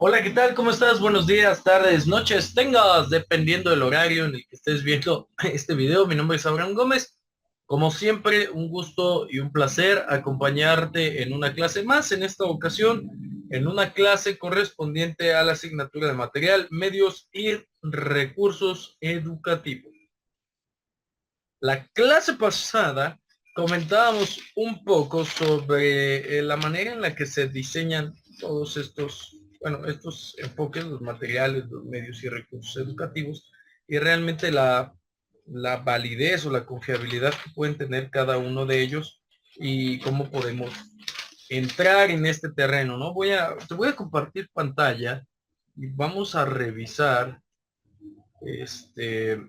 Hola, ¿qué tal? ¿Cómo estás? Buenos días, tardes, noches, tengas, dependiendo del horario en el que estés viendo este video. Mi nombre es Abraham Gómez. Como siempre, un gusto y un placer acompañarte en una clase más, en esta ocasión, en una clase correspondiente a la asignatura de material, medios y recursos educativos. La clase pasada comentábamos un poco sobre la manera en la que se diseñan todos estos, bueno, estos enfoques, los materiales, los medios y recursos educativos, y realmente la validez o la confiabilidad que pueden tener cada uno de ellos y cómo podemos entrar en este terreno, ¿no? Te voy a compartir pantalla y vamos a revisar este,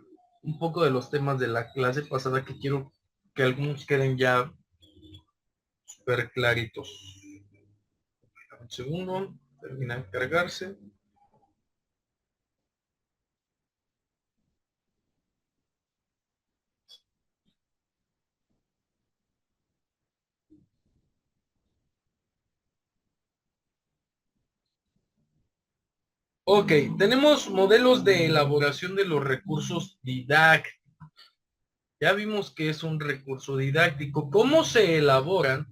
un poco de los temas de la clase pasada que quiero que algunos queden ya súper claritos. Un segundo, termina de cargarse. Ok, tenemos modelos de elaboración de los recursos didácticos. Ya vimos que es un recurso didáctico. ¿Cómo se elaboran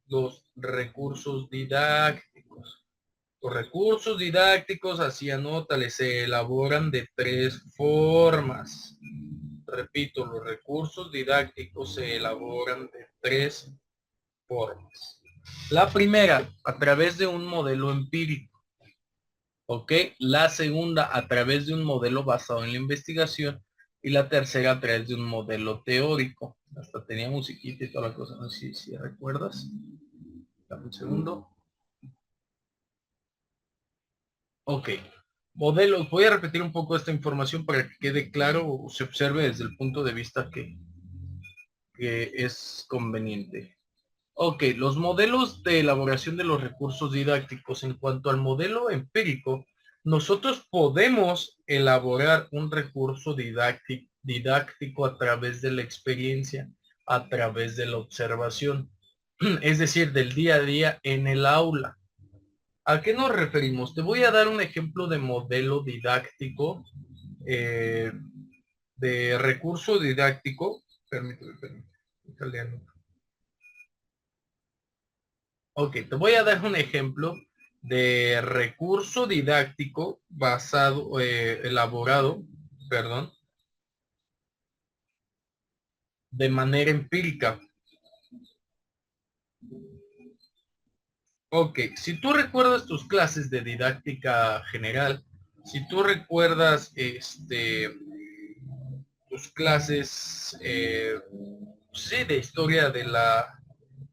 los recursos didácticos? Los recursos didácticos, así anótale, se elaboran de tres formas. Repito, los recursos didácticos se elaboran de tres formas. La primera, a través de un modelo empírico, ¿ok? La segunda, a través de un modelo basado en la investigación. Y la tercera, a través de un modelo teórico. Hasta tenía musiquita y toda la cosa, no sé si recuerdas. Dame un segundo. Ok. Modelos, voy a repetir un poco esta información para que quede claro o se observe desde el punto de vista que es conveniente. Ok, los modelos de elaboración de los recursos didácticos. En cuanto al modelo empírico, nosotros podemos elaborar un recurso didáctico a través de la experiencia, a través de la observación, es decir, del día a día en el aula. ¿A qué nos referimos? Te voy a dar un ejemplo de modelo didáctico, eh, de recurso didáctico. Permíteme. Italiano. Ok, te voy a dar un ejemplo de recurso didáctico basado, elaborado, perdón, de manera empírica. Ok, si tú recuerdas tus clases de didáctica general, si tú recuerdas tus clases sí, de historia de la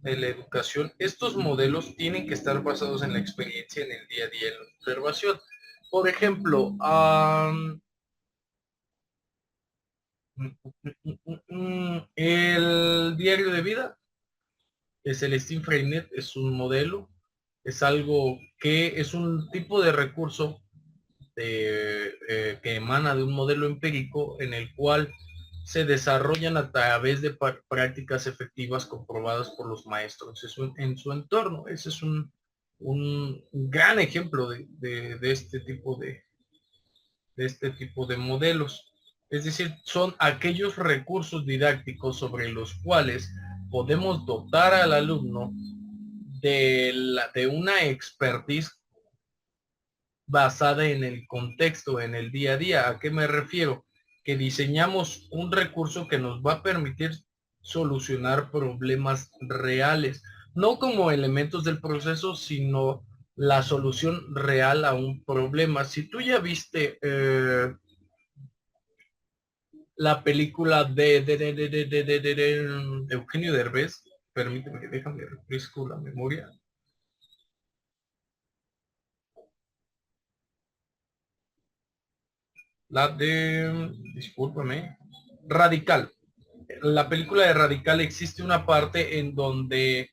educación, estos modelos tienen que estar basados en la experiencia en el día a día, en la observación. Por ejemplo, el diario de vida de Celestín Freinet es un modelo, es algo que es un tipo de recurso que emana de un modelo empírico en el cual se desarrollan a través de prácticas efectivas comprobadas por los maestros en su entorno. Ese es un gran ejemplo de este tipo de este tipo de modelos. Es decir, son aquellos recursos didácticos sobre los cuales podemos dotar al alumno de una expertise basada en el contexto, en el día a día. ¿A qué me refiero? Que diseñamos un recurso que nos va a permitir solucionar problemas reales, no como elementos del proceso, sino la solución real a un problema. Si tú ya viste la película de Eugenio Derbez, permíteme que déjame refresco la memoria. La de, discúlpame, Radical. La película de Radical existe una parte en donde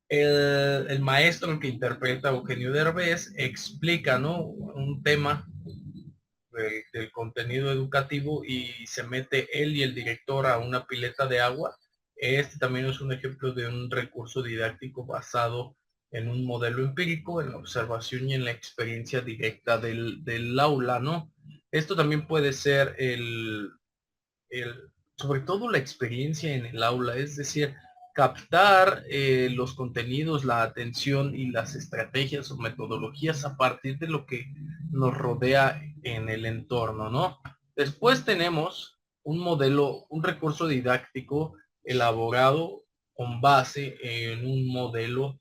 el maestro que interpreta a Eugenio Derbez explica, ¿no? Un tema del contenido educativo y se mete él y el director a una pileta de agua. Este también es un ejemplo de un recurso didáctico basado en un modelo empírico, en la observación y en la experiencia directa del aula, ¿no? Esto también puede ser sobre todo la experiencia en el aula, es decir, captar los contenidos, la atención y las estrategias o metodologías a partir de lo que nos rodea en el entorno, ¿no? Después tenemos un modelo, un recurso didáctico elaborado con base en un modelo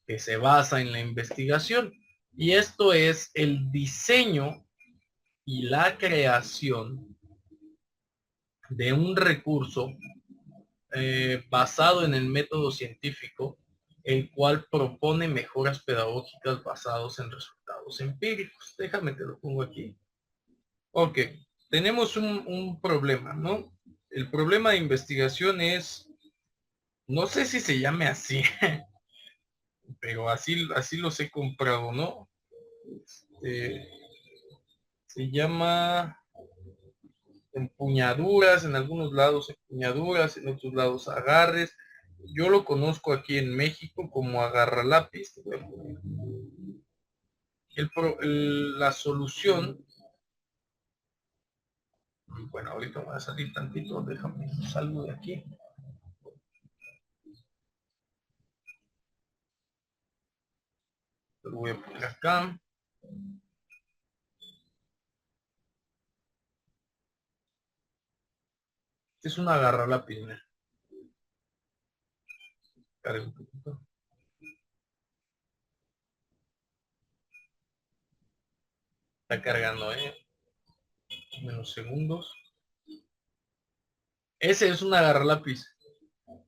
que se basa en la investigación. Y esto es el diseño y la creación de un recurso basado en el método científico, el cual propone mejoras pedagógicas basados en resultados empíricos. Déjame te lo pongo aquí. Ok, tenemos un problema, ¿no? El problema de investigación es, no sé si se llame así, pero así los he comprado, ¿no? Se llama empuñaduras, en algunos lados empuñaduras, en otros lados agarres. Yo lo conozco aquí en México como agarra lápiz. La solución, bueno, ahorita voy a salir tantito, déjame salgo de aquí. Lo voy a poner acá. Este es una agarra lápiz, mira. Carga un poquito. Está cargando, menos segundos. Ese es un agarra lápiz.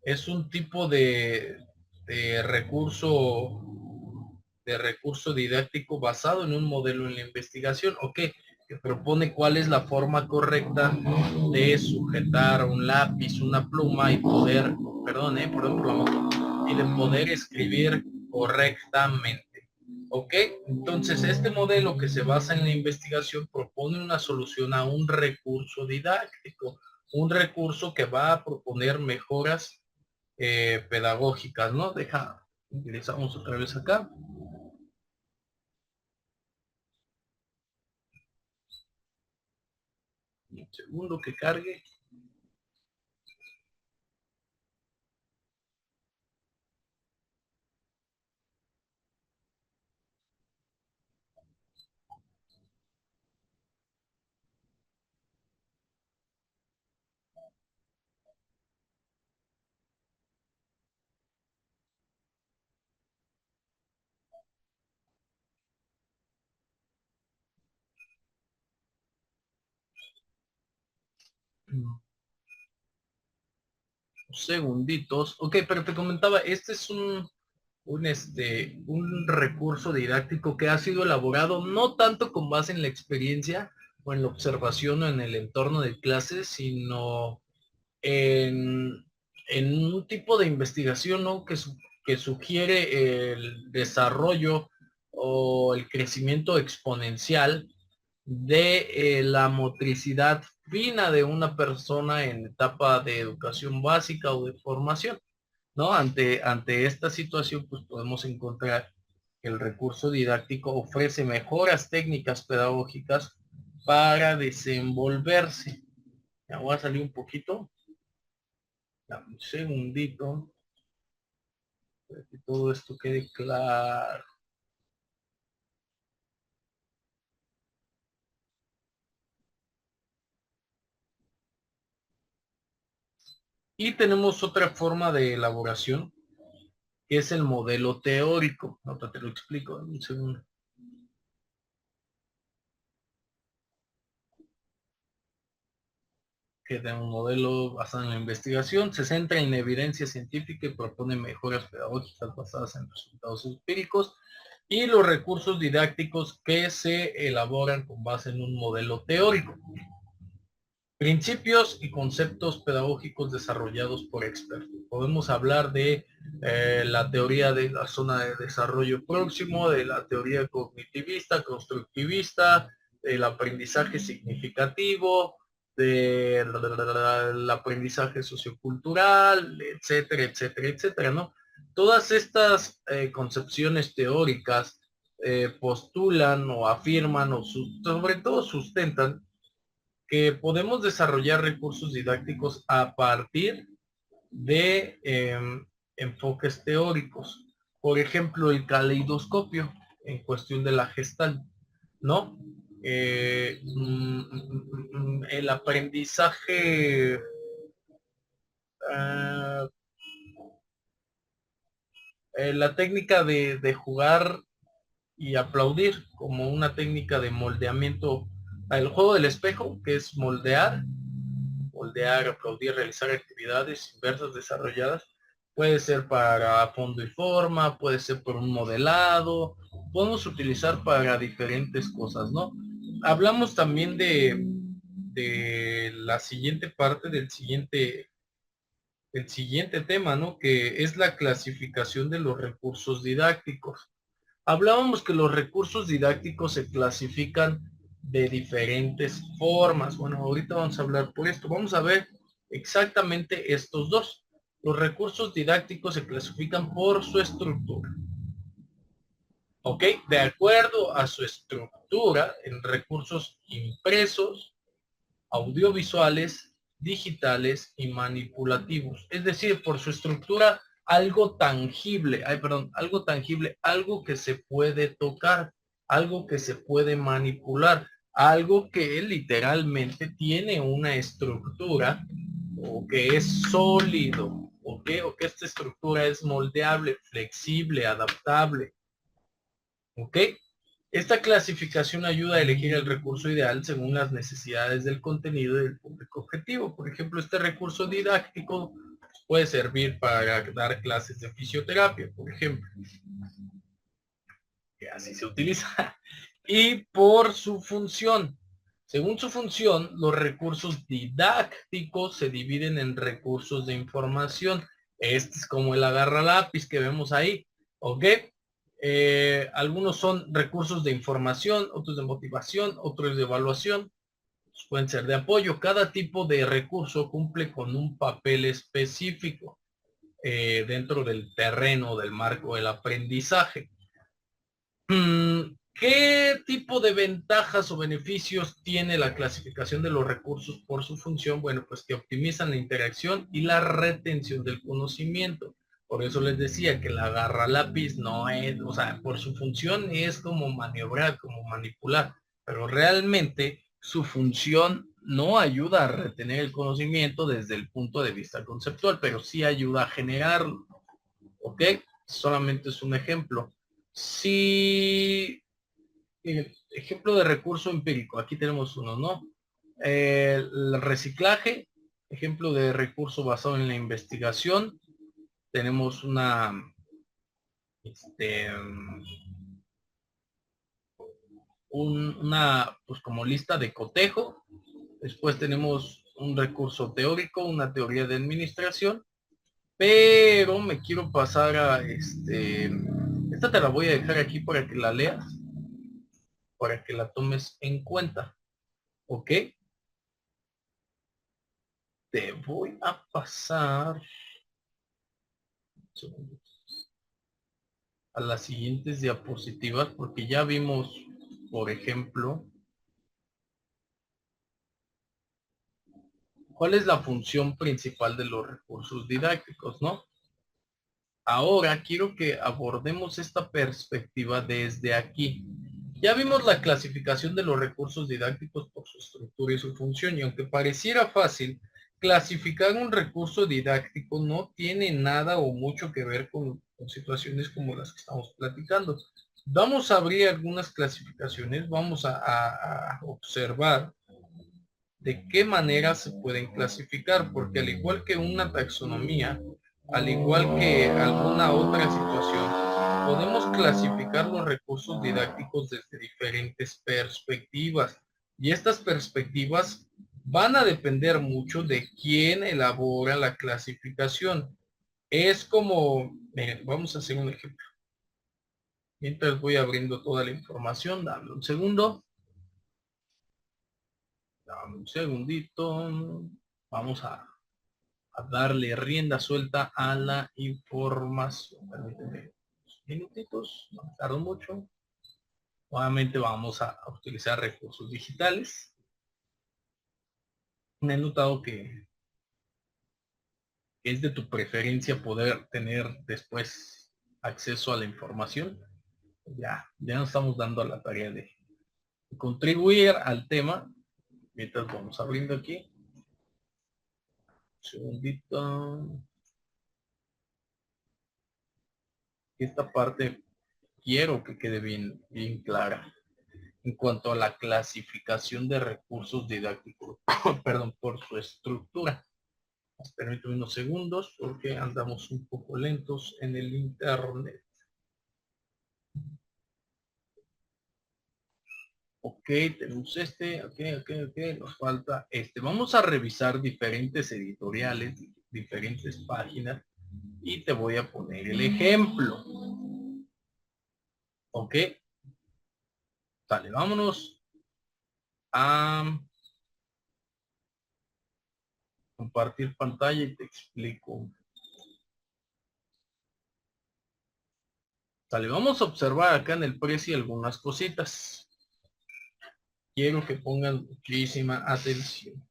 Es un tipo de recurso didáctico basado en un modelo en la investigación, ok, que propone cuál es la forma correcta de sujetar un lápiz, una pluma y poder, y de poder escribir correctamente. ¿Ok? Entonces, este modelo que se basa en la investigación propone una solución a un recurso didáctico, un recurso que va a proponer mejoras pedagógicas, ¿no? Utilizamos otra vez acá. Un segundo que cargue. Segunditos. Ok, pero te comentaba, este es un recurso didáctico que ha sido elaborado no tanto con base en la experiencia o en la observación o en el entorno de clases, sino en, en un tipo de investigación, ¿no? Que sugiere el desarrollo o el crecimiento exponencial de la motricidad fina de una persona en etapa de educación básica o de formación, ¿no? Ante esta situación, pues podemos encontrar que el recurso didáctico ofrece mejoras técnicas pedagógicas para desenvolverse. Ya voy a salir un poquito. Dame un segundito para que todo esto quede claro. Y tenemos otra forma de elaboración, que es el modelo teórico. Ahora te lo explico en un segundo. Que de un modelo basado en la investigación, se centra en evidencia científica y propone mejoras pedagógicas basadas en resultados empíricos y los recursos didácticos que se elaboran con base en un modelo teórico. Principios y conceptos pedagógicos desarrollados por expertos. Podemos hablar de la teoría de la zona de desarrollo próximo, de la teoría cognitivista, constructivista, del aprendizaje significativo, del aprendizaje sociocultural, etcétera, etcétera, etcétera, ¿no? Todas estas concepciones teóricas postulan o afirman o sobre todo sustentan que podemos desarrollar recursos didácticos a partir de enfoques teóricos. Por ejemplo, el caleidoscopio en cuestión de la Gestalt, ¿no? El aprendizaje uh, la técnica de jugar y aplaudir como una técnica de moldeamiento. El juego del espejo, que es moldear, aplaudir, realizar actividades inversas desarrolladas, puede ser para fondo y forma, puede ser por un modelado, podemos utilizar para diferentes cosas, ¿no? Hablamos también de la siguiente parte del siguiente tema, ¿no? Que es la clasificación de los recursos didácticos. Hablábamos que los recursos didácticos se clasifican de diferentes formas. Bueno, ahorita vamos a hablar por esto. Vamos a ver exactamente estos dos. Los recursos didácticos se clasifican por su estructura. ¿Ok? De acuerdo a su estructura en recursos impresos, audiovisuales, digitales y manipulativos. Es decir, por su estructura, algo tangible, algo que se puede tocar, algo que se puede manipular, algo que literalmente tiene una estructura o que es sólido, ¿ok? O que esta estructura es moldeable, flexible, adaptable, ¿ok? Esta clasificación ayuda a elegir el recurso ideal según las necesidades del contenido y del público objetivo. Por ejemplo, este recurso didáctico puede servir para dar clases de fisioterapia, por ejemplo, que así se utiliza. Y por su función. Según su función, los recursos didácticos se dividen en recursos de información. Este es como el agarra lápiz que vemos ahí, ¿ok? Algunos son recursos de información, otros de motivación, otros de evaluación, pueden ser de apoyo. Cada tipo de recurso cumple con un papel específico dentro del terreno, del marco del aprendizaje. ¿Qué tipo de ventajas o beneficios tiene la clasificación de los recursos por su función? Bueno, pues que optimizan la interacción y la retención del conocimiento. Por eso les decía que la agarra lápiz no es, o sea, por su función es como maniobrar, como manipular, pero realmente su función no ayuda a retener el conocimiento desde el punto de vista conceptual, pero sí ayuda a generarlo. ¿Ok? Solamente es un ejemplo. Si ejemplo de recurso empírico, aquí tenemos uno, ¿no? El reciclaje, ejemplo de recurso basado en la investigación. Tenemos este, una, pues como lista de cotejo. Después tenemos un recurso teórico, una teoría de administración. Pero me quiero pasar a esta te la voy a dejar aquí para que la leas, para que la tomes en cuenta, ¿ok? Te voy a pasar a las siguientes diapositivas porque ya vimos, por ejemplo, cuál es la función principal de los recursos didácticos, ¿no? Ahora quiero que abordemos esta perspectiva desde aquí. Ya vimos la clasificación de los recursos didácticos por su estructura y su función, y aunque pareciera fácil, clasificar un recurso didáctico no tiene nada o mucho que ver con situaciones como las que estamos platicando. Vamos a abrir algunas clasificaciones, vamos a observar de qué manera se pueden clasificar, porque al igual que una taxonomía, al igual que alguna otra situación, podemos clasificar los recursos didácticos desde diferentes perspectivas. Y estas perspectivas van a depender mucho de quién elabora la clasificación. Es como, miren, vamos a hacer un ejemplo. Mientras voy abriendo toda la información, dame un segundo. Dame un segundito. Vamos a a darle rienda suelta a la información. Permíteme unos minutitos, no tardo mucho. Nuevamente vamos a utilizar recursos digitales. Me he notado que es de tu preferencia poder tener después acceso a la información. Ya nos estamos dando a la tarea de contribuir al tema. Mientras vamos abriendo aquí. Un segundito. Esta parte quiero que quede bien clara. En cuanto a la clasificación de recursos didácticos, perdón, por su estructura. Permítame unos segundos porque andamos un poco lentos en el internet. Ok, tenemos este, ok, nos falta este. Vamos a revisar diferentes editoriales, diferentes páginas y te voy a poner el ejemplo. Ok, vale, vámonos a compartir pantalla y te explico. Vale, vamos a observar acá en el precio algunas cositas. Quiero que pongan muchísima atención.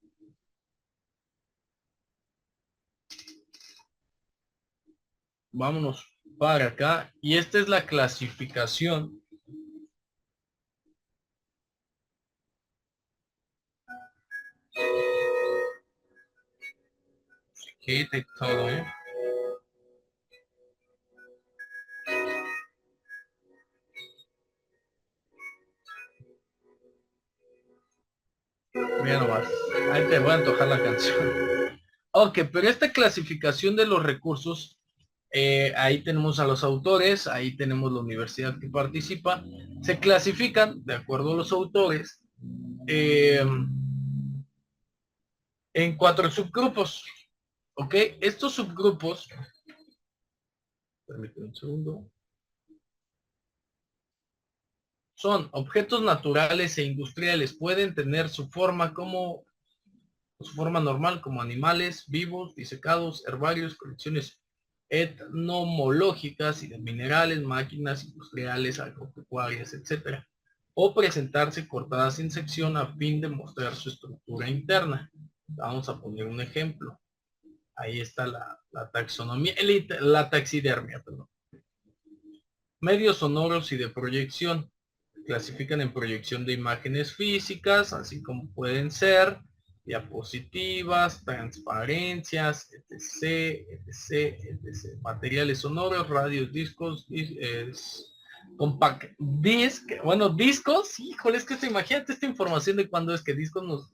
Vámonos para acá y esta es la clasificación que de todo, mira nomás, ahí te voy a antojar la canción. Ok, pero esta clasificación de los recursos, ahí tenemos a los autores, ahí tenemos la universidad que participa, se clasifican de acuerdo a los autores en 4 subgrupos. Ok, estos subgrupos, permíteme un segundo, son objetos naturales e industriales, pueden tener su forma normal como animales vivos, disecados, herbarios, colecciones etnomológicas y de minerales, máquinas industriales, agropecuarias, etcétera, o presentarse cortadas en sección a fin de mostrar su estructura interna. Vamos a poner un ejemplo. Ahí está la taxonomía, la taxidermia, perdón. Medios sonoros y de proyección. Clasifican en proyección de imágenes físicas, así como pueden ser diapositivas, transparencias, etc. Materiales sonoros, radios, discos, compact disc, bueno, discos, híjole, es que imagínate esta información de cuándo es que discos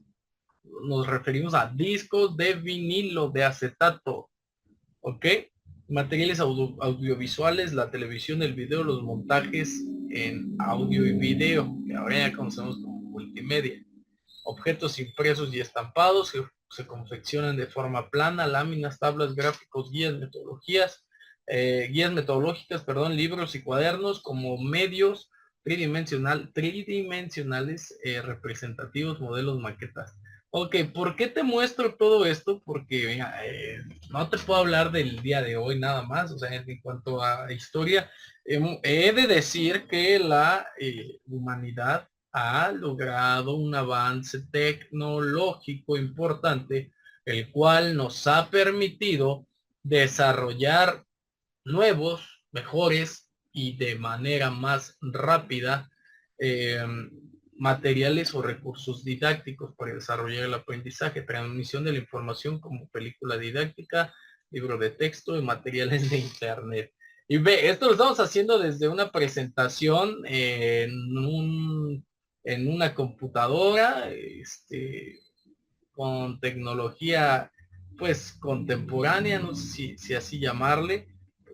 nos referimos a discos de vinilo, de acetato, ¿ok? Materiales audiovisuales, la televisión, el video, los montajes en audio y video, que ahora ya conocemos como multimedia. Objetos impresos y estampados que se confeccionan de forma plana, láminas, tablas, gráficos, guías metodológicas, perdón, libros y cuadernos como medios tridimensionales representativos, modelos, maquetas. Ok, ¿por qué te muestro todo esto? Porque venga, no te puedo hablar del día de hoy nada más, o sea, en cuanto a historia, he de decir que la humanidad ha logrado un avance tecnológico importante, el cual nos ha permitido desarrollar nuevos, mejores y de manera más rápida eh, materiales o recursos didácticos para desarrollar el aprendizaje, transmisión de la información como película didáctica, libro de texto y materiales de internet. Y ve, esto lo estamos haciendo desde una presentación en una computadora, con tecnología pues contemporánea, no sé si así llamarle,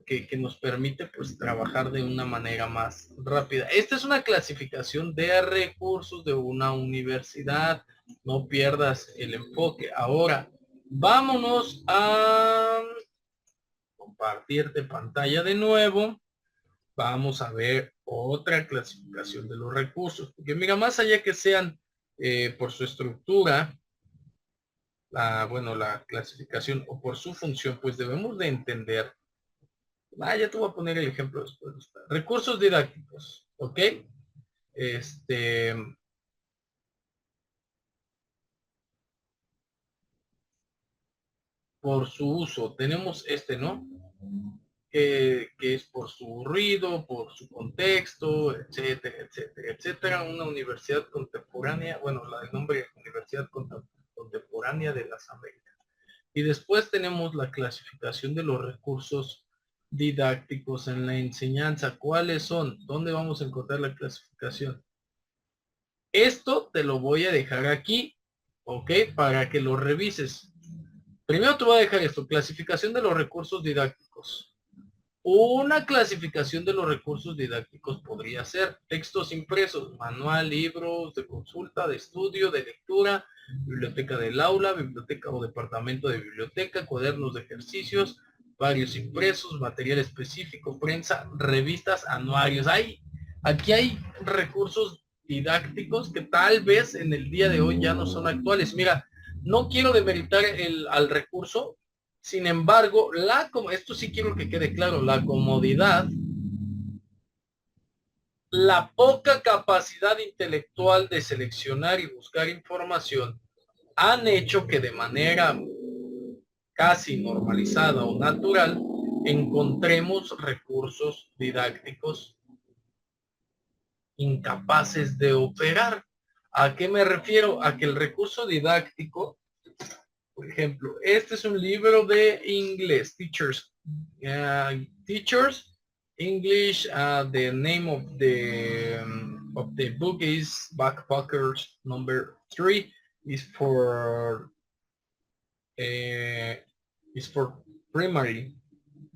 que nos permite pues trabajar de una manera más rápida. Esta es una clasificación de recursos de una universidad, no pierdas el enfoque. Ahora, vámonos a compartirte pantalla de nuevo. Vamos a ver otra clasificación de los recursos, porque mira, más allá que sean por su estructura, bueno, la clasificación o por su función, pues debemos de entender. Ya te voy a poner el ejemplo después. Recursos didácticos, ¿ok? Este, por su uso, tenemos ¿no? Que es por su ruido, por su contexto, etcétera, etcétera, etcétera. Una universidad contemporánea, bueno, la del nombre Universidad Contemporánea de las Américas. Y después tenemos la clasificación de los recursos didácticos en la enseñanza. ¿Cuáles son? ¿Dónde vamos a encontrar la clasificación? Esto te lo voy a dejar aquí, ¿ok? Para que lo revises. Primero te voy a dejar esto, clasificación de los recursos didácticos. Una clasificación de los recursos didácticos podría ser textos impresos, manual, libros de consulta, de estudio, de lectura, biblioteca del aula, biblioteca o departamento de biblioteca, cuadernos de ejercicios, varios impresos, material específico, prensa, revistas, anuarios. Aquí hay recursos didácticos que tal vez en el día de hoy ya no son actuales. Mira, no quiero demeritar al recurso, sin embargo, esto sí quiero que quede claro, la comodidad, la poca capacidad intelectual de seleccionar y buscar información han hecho que de manera casi normalizada o natural encontremos recursos didácticos incapaces de operar. ¿A qué me refiero? A que el recurso didáctico, por ejemplo, este es un libro de inglés, Teachers English. The name of the book is Backpackers number 3. Is for uh, is for primary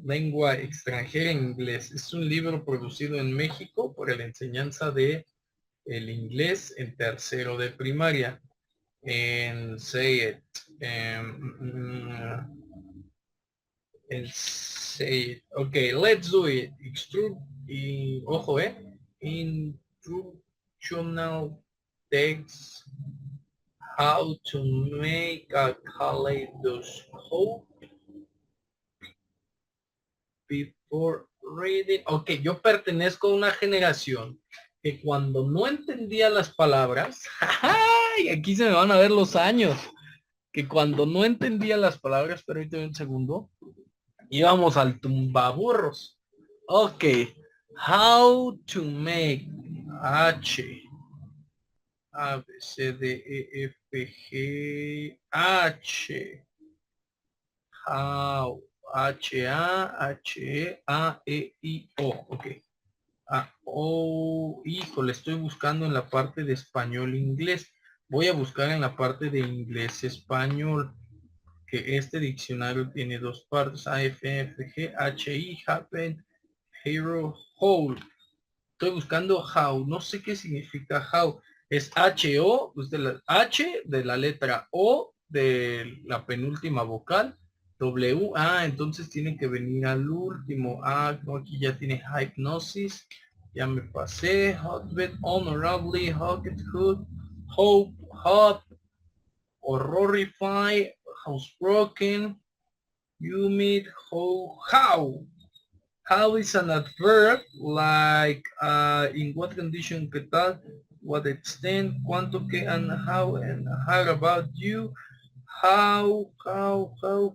lengua extranjera en inglés. Es un libro producido en México para la enseñanza de el inglés en tercero de primaria. And say it. And say it. Okay, let's do it. Ojo, instructional text. How to make a kaleidoscope before reading. Ok, yo pertenezco a una generación que cuando no entendía las palabras, ¡ay! Aquí se me van a ver los años, que cuando no entendía las palabras, pero ahorita un segundo, íbamos al tumbaburros. Ok, how to make H, A, B, C, D, E, F, G, H, how, H-A-H-E-A-E-I-O, ok. Híjole, estoy buscando en la parte de español-inglés. Voy a buscar en la parte de inglés-español, que este diccionario tiene dos partes, A, F, F, G, H, I, happen, hero, whole. Estoy buscando how, no sé qué significa how. Es H-O, pues de la H de la letra O de la penúltima vocal, W, entonces tiene que venir al último. No, aquí ya tiene hypnosis, ya me pasé, hotbed, honorably, hocket, hood, hope, hot, horrify, housebroken, humid, how. How is an adverb like in what condition, qué tal, what extent, cuánto, qué, and how about you, how,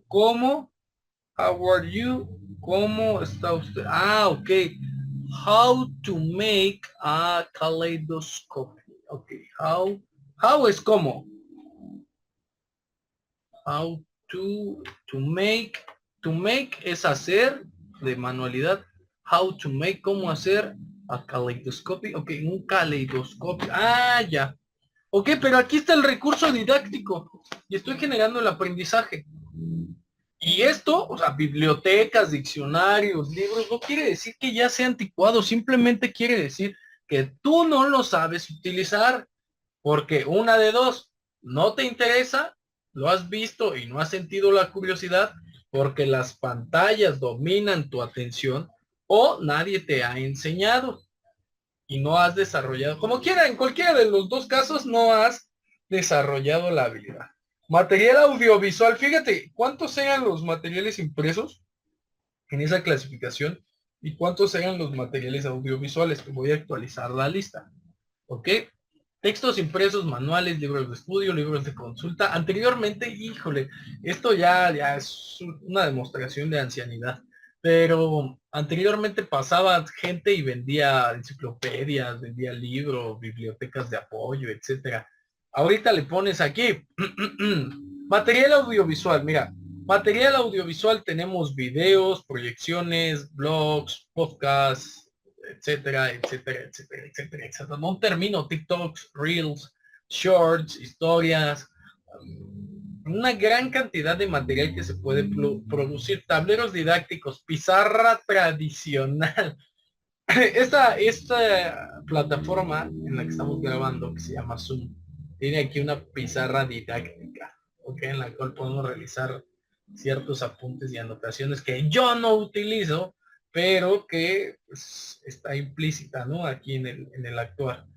cómo, how are you, cómo está usted. Ok. How to make a kaleidoscope. Ok. How es cómo. How to make es hacer de manualidad. How to make, cómo hacer a kaleidoscopio. Ok, un caleidoscopio. Ya. Ok, pero aquí está el recurso didáctico y estoy generando el aprendizaje. Y esto, o sea, bibliotecas, diccionarios, libros, no quiere decir que ya sea anticuado, simplemente quiere decir que tú no lo sabes utilizar, porque una de dos, no te interesa, lo has visto y no has sentido la curiosidad, porque las pantallas dominan tu atención, o nadie te ha enseñado y no has desarrollado, como quiera, en cualquiera de los dos casos no has desarrollado la habilidad. Material audiovisual, fíjate, ¿cuántos eran los materiales impresos en esa clasificación? ¿Y cuántos eran los materiales audiovisuales? Te voy a actualizar la lista. ¿Ok? Textos impresos, manuales, libros de estudio, libros de consulta. Anteriormente, híjole, esto ya es una demostración de ancianidad. Pero anteriormente pasaba gente y vendía enciclopedias, vendía libros, bibliotecas de apoyo, etcétera. Ahorita le pones aquí material audiovisual. Mira, material audiovisual tenemos videos, proyecciones, blogs, podcasts, etcétera, etcétera, etcétera, etcétera, etcétera. No termino TikToks, Reels, Shorts, historias, una gran cantidad de material que se puede producir, tableros didácticos, pizarra tradicional. Esta plataforma en la que estamos grabando, que se llama Zoom, tiene aquí una pizarra didáctica, ¿ok? En la cual podemos realizar ciertos apuntes y anotaciones que yo no utilizo, pero que pues, está implícita, ¿no? Aquí en el actuar.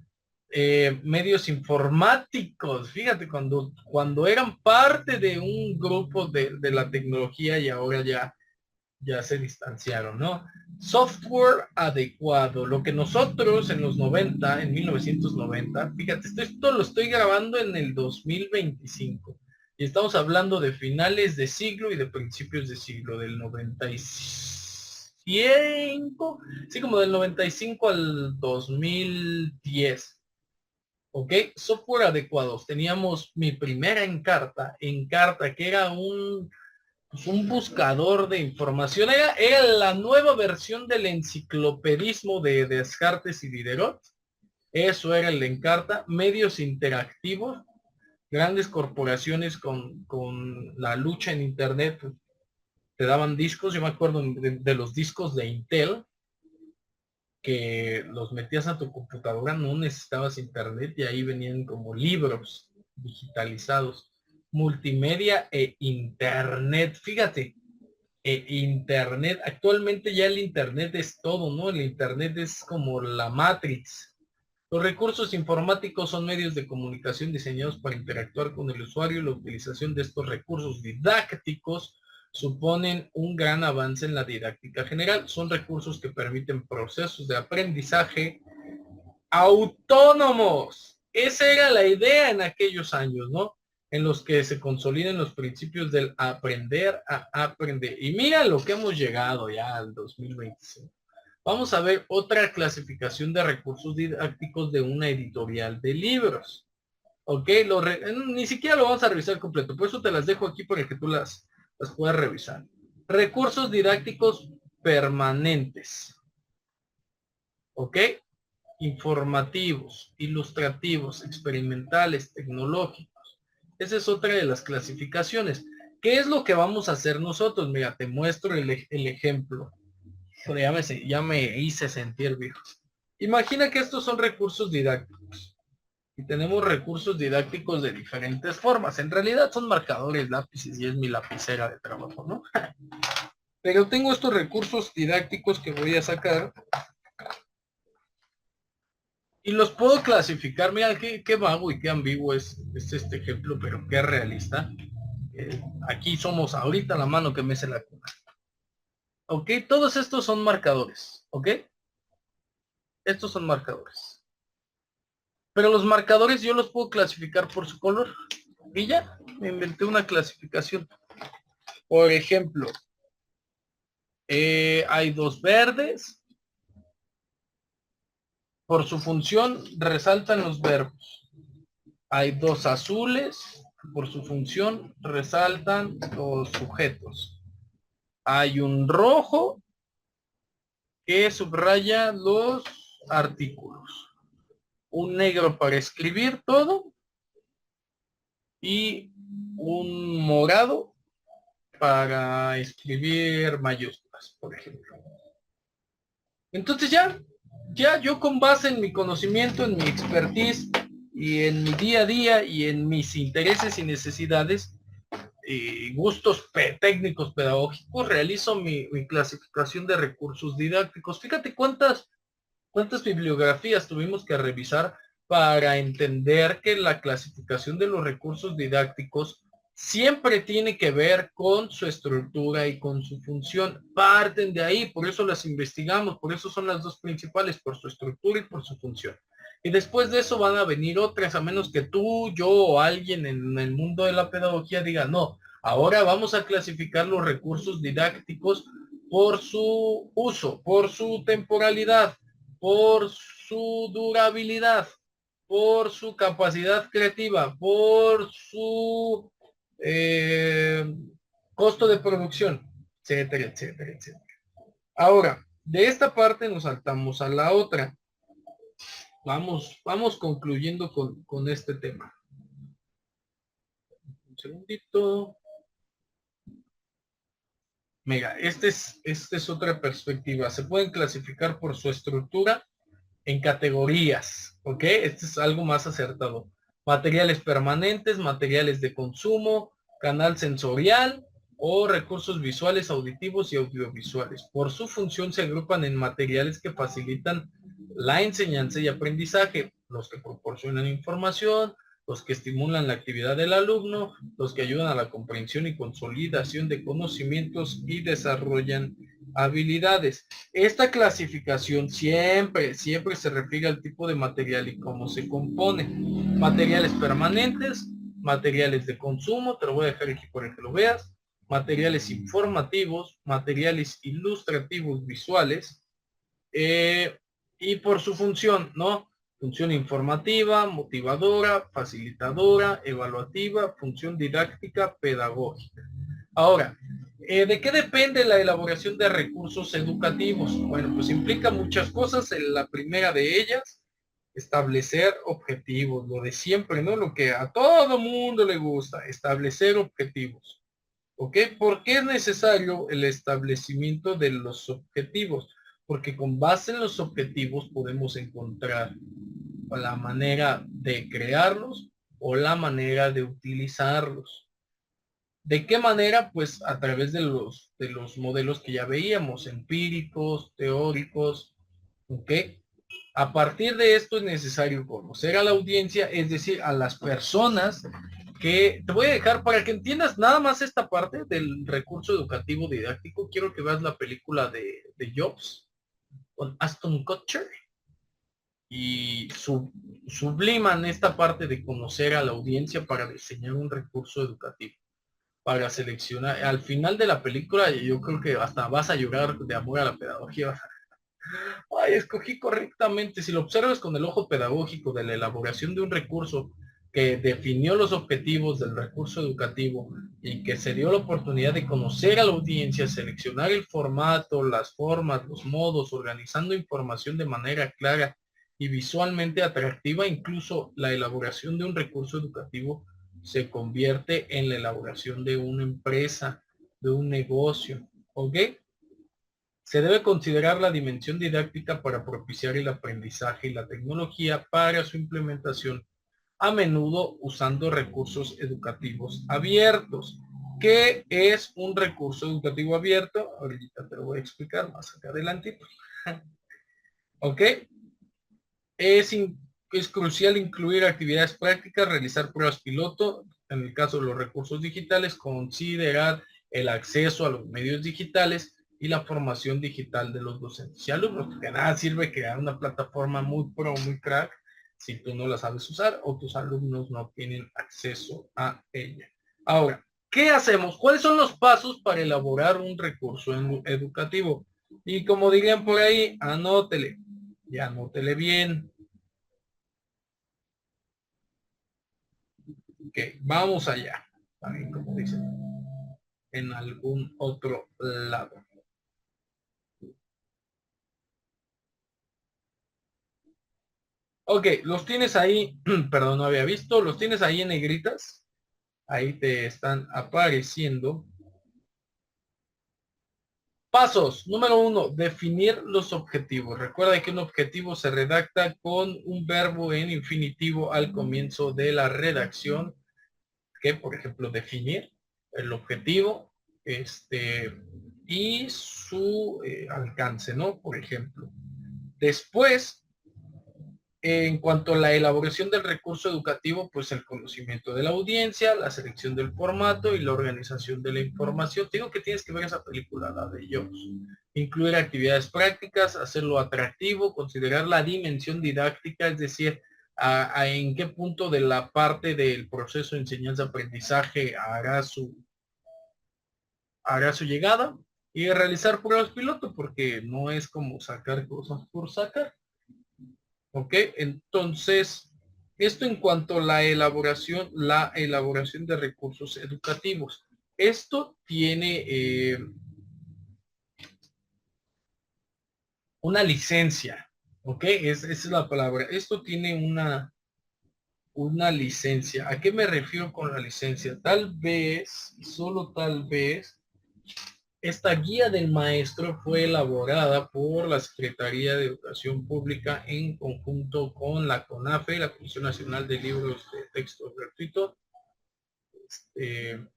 Medios informáticos, fíjate, cuando eran parte de un grupo de la tecnología y ahora ya se distanciaron, ¿no? Software adecuado, lo que nosotros en los 90, en 1990, fíjate, esto lo estoy grabando en el 2025 y estamos hablando de finales de siglo y de principios de siglo, del 95, sí, como del 95 al 2010. ¿Ok? Software adecuados. Teníamos mi primera Encarta, que era pues un buscador de información. Era la nueva versión del enciclopedismo de Descartes y Diderot. Eso era el Encarta. Medios interactivos. Grandes corporaciones con la lucha en Internet pues, te daban discos. Yo me acuerdo de los discos de Intel que los metías a tu computadora, no necesitabas internet y ahí venían como libros digitalizados, multimedia e internet. Fíjate, internet, actualmente ya el internet es todo, ¿no? El internet es como la Matrix. Los recursos informáticos son medios de comunicación diseñados para interactuar con el usuario. La utilización de estos recursos didácticos suponen un gran avance en la didáctica general. Son recursos que permiten procesos de aprendizaje autónomos. Esa era la idea en aquellos años, ¿no? En los que se consoliden los principios del aprender a aprender. Y mira lo que hemos llegado ya al 2025. Vamos a ver otra clasificación de recursos didácticos de una editorial de libros. Ok, ni siquiera lo vamos a revisar completo, por eso te las dejo aquí para que tú las puedas revisar. Recursos didácticos permanentes. Ok, informativos, ilustrativos, experimentales, tecnológicos. Esa es otra de las clasificaciones. ¿Qué es lo que vamos a hacer nosotros? Mira, te muestro el ejemplo. Ya me hice sentir viejo. Imagina que estos son recursos didácticos y tenemos recursos didácticos de diferentes formas. En realidad son marcadores, lápices y es mi lapicera de trabajo, ¿no? Pero tengo estos recursos didácticos que voy a sacar y los puedo clasificar. Mira qué vago y qué ambiguo es este ejemplo, pero qué realista. Aquí somos ahorita la mano que mece la cuna. Ok, todos estos son marcadores. Ok, estos son marcadores. Pero los marcadores yo los puedo clasificar por su color. Y ya, me inventé una clasificación. Por ejemplo, hay dos verdes. Por su función resaltan los verbos. Hay dos azules. Por su función resaltan los sujetos. Hay un rojo que subraya los artículos. Un negro para escribir todo. Y un morado para escribir mayúsculas, por ejemplo. Entonces ya yo con base en mi conocimiento, en mi expertise y en mi día a día y en mis intereses y necesidades y gustos técnicos pedagógicos, realizo mi clasificación de recursos didácticos. Fíjate cuántas bibliografías tuvimos que revisar para entender que la clasificación de los recursos didácticos siempre tiene que ver con su estructura y con su función. Parten de ahí, por eso las investigamos, por eso son las dos principales, por su estructura y por su función. Y después de eso van a venir otras, a menos que tú, yo o alguien en el mundo de la pedagogía diga, no, ahora vamos a clasificar los recursos didácticos por su uso, por su temporalidad, por su durabilidad, por su capacidad creativa, por su eh, costo de producción, etcétera, etcétera, etcétera. Ahora, de esta parte nos saltamos a la otra. Vamos concluyendo con este tema. Un segundito. Mira, esta es otra perspectiva. Se pueden clasificar por su estructura en categorías, ¿ok? Este es algo más acertado. Materiales permanentes, materiales de consumo, canal sensorial o recursos visuales, auditivos y audiovisuales. Por su función se agrupan en materiales que facilitan la enseñanza y aprendizaje, los que proporcionan información, los que estimulan la actividad del alumno, los que ayudan a la comprensión y consolidación de conocimientos y desarrollan habilidades. Esta clasificación siempre se refiere al tipo de material y cómo se compone. Materiales permanentes, materiales de consumo, te lo voy a dejar aquí para que lo veas, materiales informativos, materiales ilustrativos visuales, y por su función, ¿no? Función informativa, motivadora, facilitadora, evaluativa, función didáctica, pedagógica. Ahora, ¿de qué depende la elaboración de recursos educativos? Bueno, pues implica muchas cosas. La primera de ellas, establecer objetivos, lo de siempre, ¿no? Lo que a todo mundo le gusta, establecer objetivos. ¿Ok? ¿Por qué es necesario el establecimiento de los objetivos? Porque con base en los objetivos podemos encontrar la manera de crearlos o la manera de utilizarlos. ¿De qué manera? Pues a través de los modelos que ya veíamos, empíricos, teóricos, ¿ok? A partir de esto es necesario conocer a la audiencia, es decir, a las personas que te voy a dejar para que entiendas nada más esta parte del recurso educativo didáctico. Quiero que veas la película de Jobs con Aston Kutcher y subliman esta parte de conocer a la audiencia para diseñar un recurso educativo, para seleccionar. Al final de la película yo creo que hasta vas a llorar de amor a la pedagogía. Ay, escogí correctamente. Si lo observas con el ojo pedagógico de la elaboración de un recurso que definió los objetivos del recurso educativo y que se dio la oportunidad de conocer a la audiencia, seleccionar el formato, las formas, los modos, organizando información de manera clara y visualmente atractiva, incluso la elaboración de un recurso educativo se convierte en la elaboración de una empresa, de un negocio. ¿Ok? Se debe considerar la dimensión didáctica para propiciar el aprendizaje y la tecnología para su implementación, a menudo usando recursos educativos abiertos. ¿Qué es un recurso educativo abierto? Ahorita te lo voy a explicar más acá adelante. ¿Ok? Es, es crucial incluir actividades prácticas, realizar pruebas piloto, en el caso de los recursos digitales, considerar el acceso a los medios digitales y la formación digital de los docentes y alumnos, porque nada sirve crear una plataforma muy pro, muy crack, si tú no la sabes usar o tus alumnos no tienen acceso a ella. Ahora, ¿qué hacemos? ¿Cuáles son los pasos para elaborar un recurso educativo? Y como dirían por ahí, anótele, y anótele bien. Ok, vamos allá. También como dicen en algún otro lado. Ok, los tienes ahí, perdón, no había visto, los tienes ahí en negritas. Ahí te están apareciendo. Pasos. Número uno, definir los objetivos. Recuerda que un objetivo se redacta con un verbo en infinitivo al comienzo de la redacción, que por ejemplo definir el objetivo, y su alcance, ¿no? Por ejemplo. Después En cuanto a la elaboración del recurso educativo, pues el conocimiento de la audiencia, la selección del formato y la organización de la información. Te digo que tienes que ver esa película, la de ellos. Incluir actividades prácticas, hacerlo atractivo, considerar la dimensión didáctica, es decir, en qué punto de la parte del proceso de enseñanza-aprendizaje hará su llegada y realizar pruebas piloto, porque no es como sacar cosas por sacar. ¿Ok? Entonces, esto en cuanto a la elaboración de recursos educativos. Esto tiene una licencia, ¿ok? Esa es la palabra. Esto tiene una licencia. ¿A qué me refiero con la licencia? Tal vez, y solo tal vez, esta guía del maestro fue elaborada por la Secretaría de Educación Pública en conjunto con la CONAFE, la Comisión Nacional de Libros de Texto Gratuito, el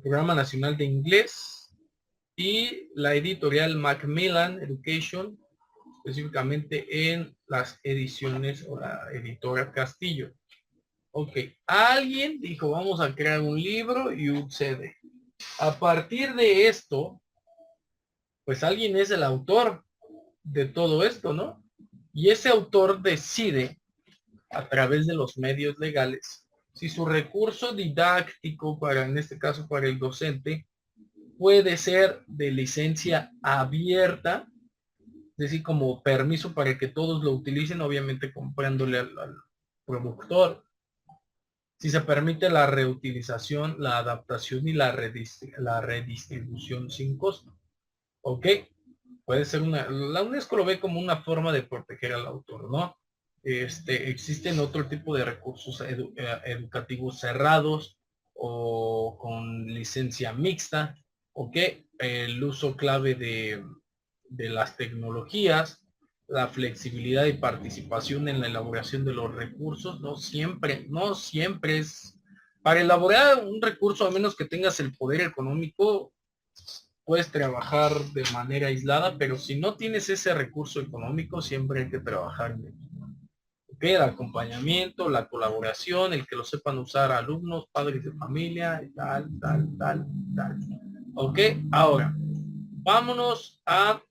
Programa Nacional de Inglés y la editorial Macmillan Education, específicamente en las ediciones o la editora Castillo. Ok, alguien dijo, vamos a crear un libro y un CD. A partir de esto, pues alguien es el autor de todo esto, ¿no? Y ese autor decide, a través de los medios legales, si su recurso didáctico, en este caso para el docente, puede ser de licencia abierta, es decir, como permiso para que todos lo utilicen, obviamente comprándole al productor. Si se permite la reutilización, la adaptación y la redistribución sin costo. ¿Ok? Puede ser la UNESCO lo ve como una forma de proteger al autor, ¿no? Existen otro tipo de recursos educativos cerrados o con licencia mixta, ¿ok? El uso clave de las tecnologías, la flexibilidad y participación en la elaboración de los recursos, no siempre es, para elaborar un recurso, a menos que tengas el poder económico, puedes trabajar de manera aislada, pero si no tienes ese recurso económico, siempre hay que trabajar en equipo. ¿Ok? El acompañamiento, la colaboración, el que lo sepan usar alumnos, padres de familia, tal, tal, tal, tal. ¿Ok? Ahora, vámonos a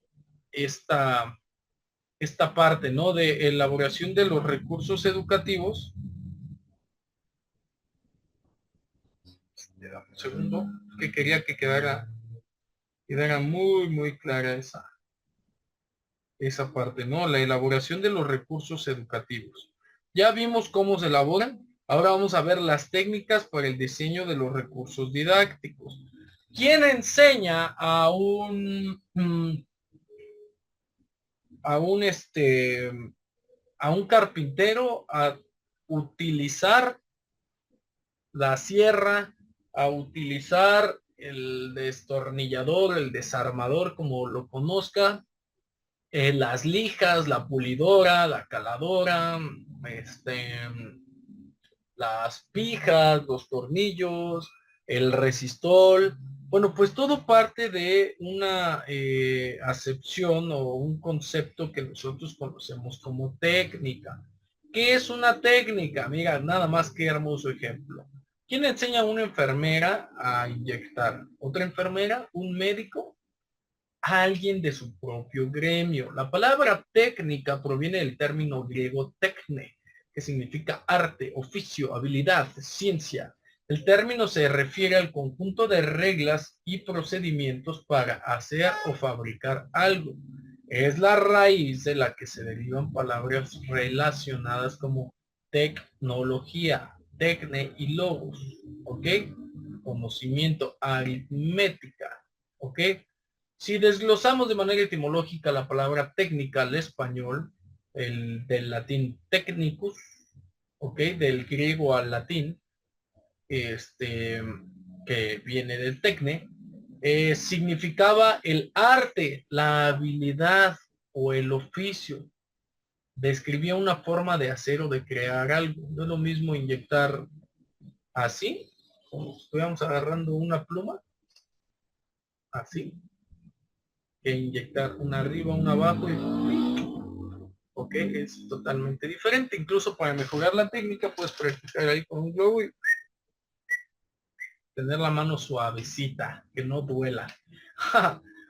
esta parte, ¿no? De elaboración de los recursos educativos. Un segundo, que quería que quedara muy, muy clara esa parte, ¿no? La elaboración de los recursos educativos. Ya vimos cómo se elaboran. Ahora vamos a ver las técnicas para el diseño de los recursos didácticos. ¿Quién enseña a un a un carpintero a utilizar la sierra, a utilizar el destornillador, el desarmador, como lo conozca, las lijas, la pulidora, la caladora, este, las pijas, los tornillos, el resistol? Bueno, pues todo parte de una acepción o un concepto que nosotros conocemos como técnica. ¿Qué es una técnica? Mira, nada más que hermoso ejemplo. ¿Quién enseña a una enfermera a inyectar? ¿Otra enfermera? ¿Un médico? Alguien de su propio gremio. La palabra técnica proviene del término griego techne, que significa arte, oficio, habilidad, ciencia. El término se refiere al conjunto de reglas y procedimientos para hacer o fabricar algo. Es la raíz de la que se derivan palabras relacionadas como tecnología, tecne y logos, ¿ok? Conocimiento, aritmética, ¿ok? Si desglosamos de manera etimológica la palabra técnica al español, del latín technicus, ¿ok? Del griego al latín, este, que viene del tecne, significaba el arte, la habilidad o el oficio. Describía una forma de hacer o de crear algo. No es lo mismo inyectar así, como si estuviéramos agarrando una pluma, así, que inyectar una arriba, una abajo y, ok, ¿ok? Es totalmente diferente. Incluso para mejorar la técnica puedes practicar ahí con un globo y tener la mano suavecita, que no duela.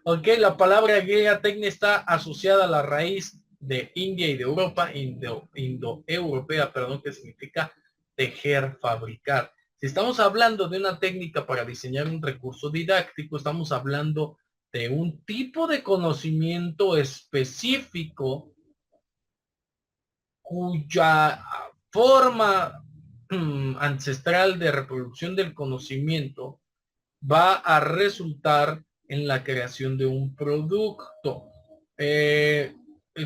Ok, la palabra griega tecnia está asociada a la raíz de India y de Europa, indoeuropea, perdón, que significa tejer, fabricar. Si estamos hablando de una técnica para diseñar un recurso didáctico, estamos hablando de un tipo de conocimiento específico cuya forma ancestral de reproducción del conocimiento va a resultar en la creación de un producto. El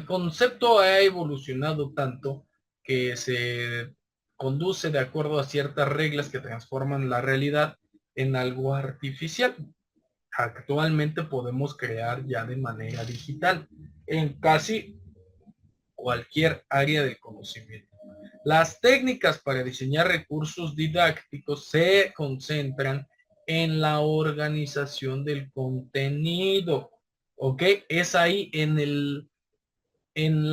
concepto ha evolucionado tanto que se conduce de acuerdo a ciertas reglas que transforman la realidad en algo artificial. Actualmente podemos crear ya de manera digital en casi cualquier área de conocimiento. Las técnicas para diseñar recursos didácticos se concentran en la organización del contenido. ¿Ok? Es ahí en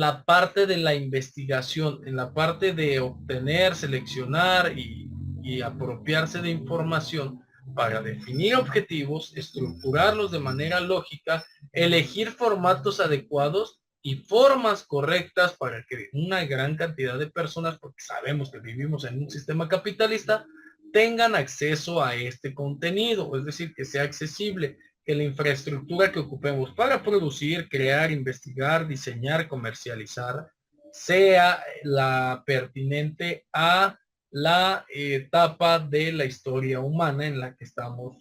la parte de la investigación, en la parte de obtener, seleccionar y apropiarse de información para definir objetivos, estructurarlos de manera lógica, elegir formatos adecuados y formas correctas para que una gran cantidad de personas, porque sabemos que vivimos en un sistema capitalista, tengan acceso a este contenido, es decir, que sea accesible, que la infraestructura que ocupemos para producir, crear, investigar, diseñar, comercializar, sea la pertinente a la etapa de la historia humana en la que estamos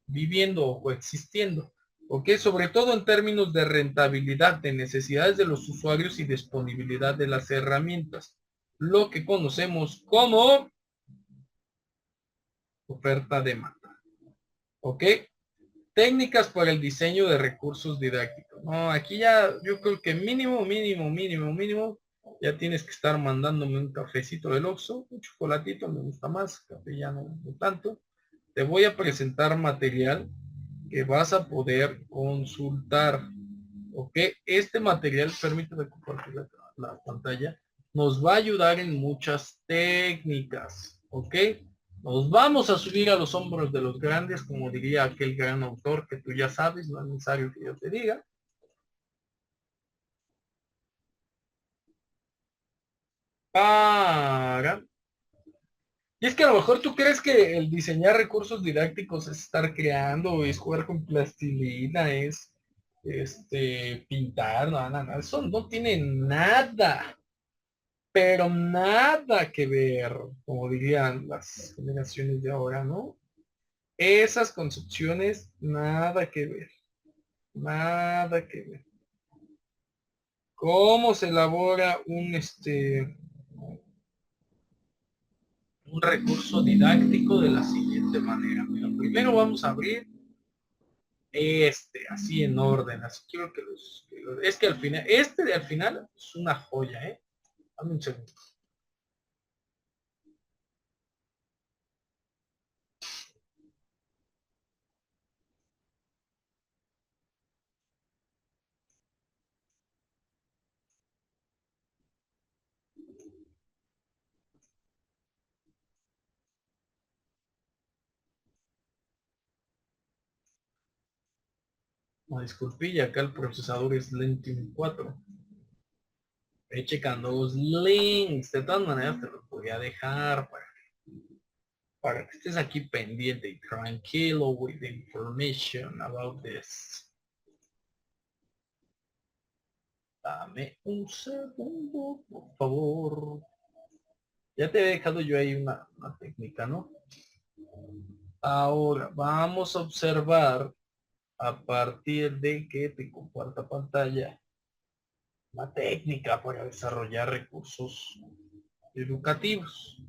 viviendo o coexistiendo. ¿Ok? Sobre todo en términos de rentabilidad, de necesidades de los usuarios y disponibilidad de las herramientas. Lo que conocemos como oferta-demanda. ¿Ok? Técnicas para el diseño de recursos didácticos. No, aquí ya yo creo que mínimo, ya tienes que estar mandándome un cafecito del Oxxo, un chocolatito, me gusta más, café ya no tanto. Te voy a presentar material que vas a poder consultar. ¿Ok? Este material, permíteme compartir la pantalla, nos va a ayudar en muchas técnicas. ¿Ok? Nos vamos a subir a los hombros de los grandes, como diría aquel gran autor que tú ya sabes, no es necesario que yo te diga. Para... Y es que a lo mejor tú crees que el diseñar recursos didácticos es estar creando, es jugar con plastilina, es pintar, no, eso no tiene nada, pero nada que ver, como dirían las generaciones de ahora, ¿no? Esas concepciones, nada que ver, nada que ver. ¿Cómo se elabora un recurso didáctico de la siguiente manera? Mira, primero vamos a abrir así en orden, así quiero es que al final, de al final es una joya, ¿eh? Dame un segundo. No, disculpe, acá el procesador es Lentium 4. Ve checando los links, de todas maneras te los voy a dejar para que estés aquí pendiente y tranquilo with the information about this. Dame un segundo, por favor. Ya te he dejado yo ahí una técnica, ¿no? Ahora vamos a observar a partir de que te comparta pantalla la técnica para desarrollar recursos educativos.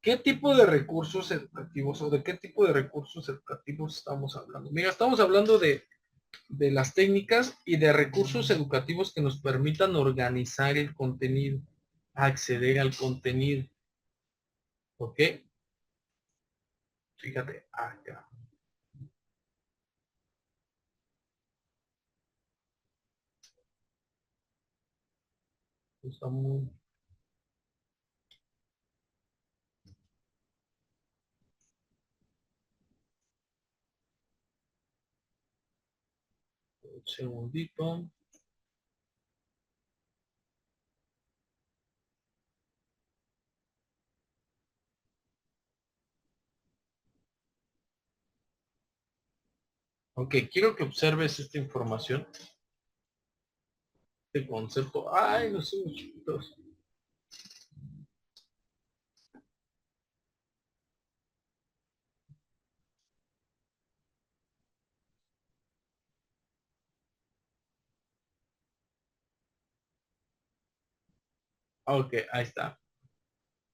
¿Qué tipo de recursos educativos o de qué tipo de recursos educativos estamos hablando? Mira, estamos hablando de las técnicas y de recursos educativos que nos permitan organizar el contenido, acceder al contenido. ¿Ok? Fíjate acá. Estamos... Un segundito. Ok, quiero que observes esta información, este concepto. Ay, no sé, chiquitos. Ok, ahí está.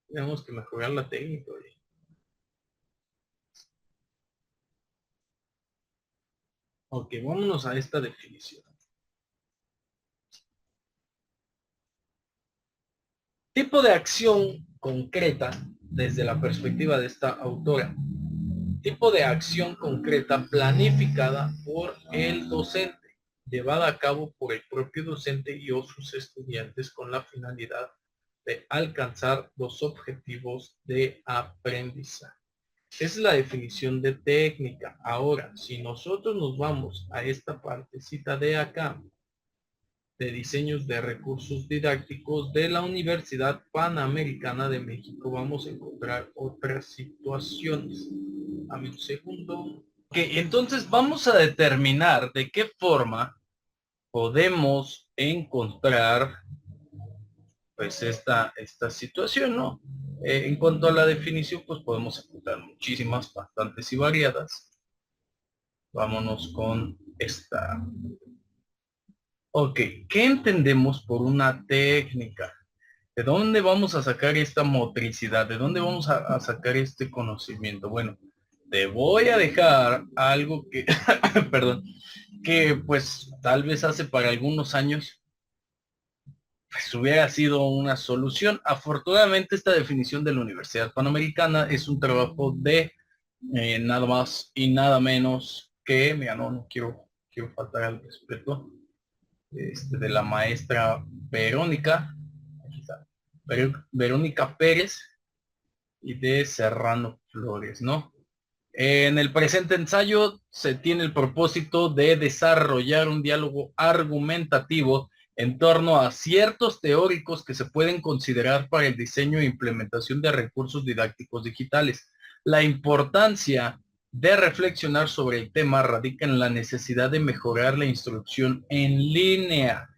Tenemos que mejorar la técnica. Oye. Ok, vámonos a esta definición. Tipo de acción concreta desde la perspectiva de esta autora. Tipo de acción concreta planificada por el docente, llevada a cabo por el propio docente y o sus estudiantes con la finalidad de alcanzar los objetivos de aprendizaje. Esa es la definición de técnica. Ahora, si nosotros nos vamos a esta partecita de acá, de diseños de recursos didácticos de la Universidad Panamericana de México, vamos a encontrar otras situaciones. Dame un segundo. Ok, entonces vamos a determinar de qué forma podemos encontrar pues esta situación, ¿no? En cuanto a la definición, pues podemos encontrar muchísimas, bastantes y variadas. Vámonos con esta. Ok, ¿qué entendemos por una técnica? ¿De dónde vamos a sacar esta motricidad? ¿De dónde vamos a sacar este conocimiento? Bueno, te voy a dejar algo que, perdón, que pues tal vez hace para algunos años pues hubiera sido una solución. Afortunadamente esta definición de la Universidad Panamericana es un trabajo de nada más y nada menos que, mira, no quiero faltar al respeto, de la maestra Verónica, aquí está, Verónica Pérez y de Serrano Flores, ¿no? En el presente ensayo se tiene el propósito de desarrollar un diálogo argumentativo en torno a ciertos teóricos que se pueden considerar para el diseño e implementación de recursos didácticos digitales. La importancia de reflexionar sobre el tema radica en la necesidad de mejorar la instrucción en línea,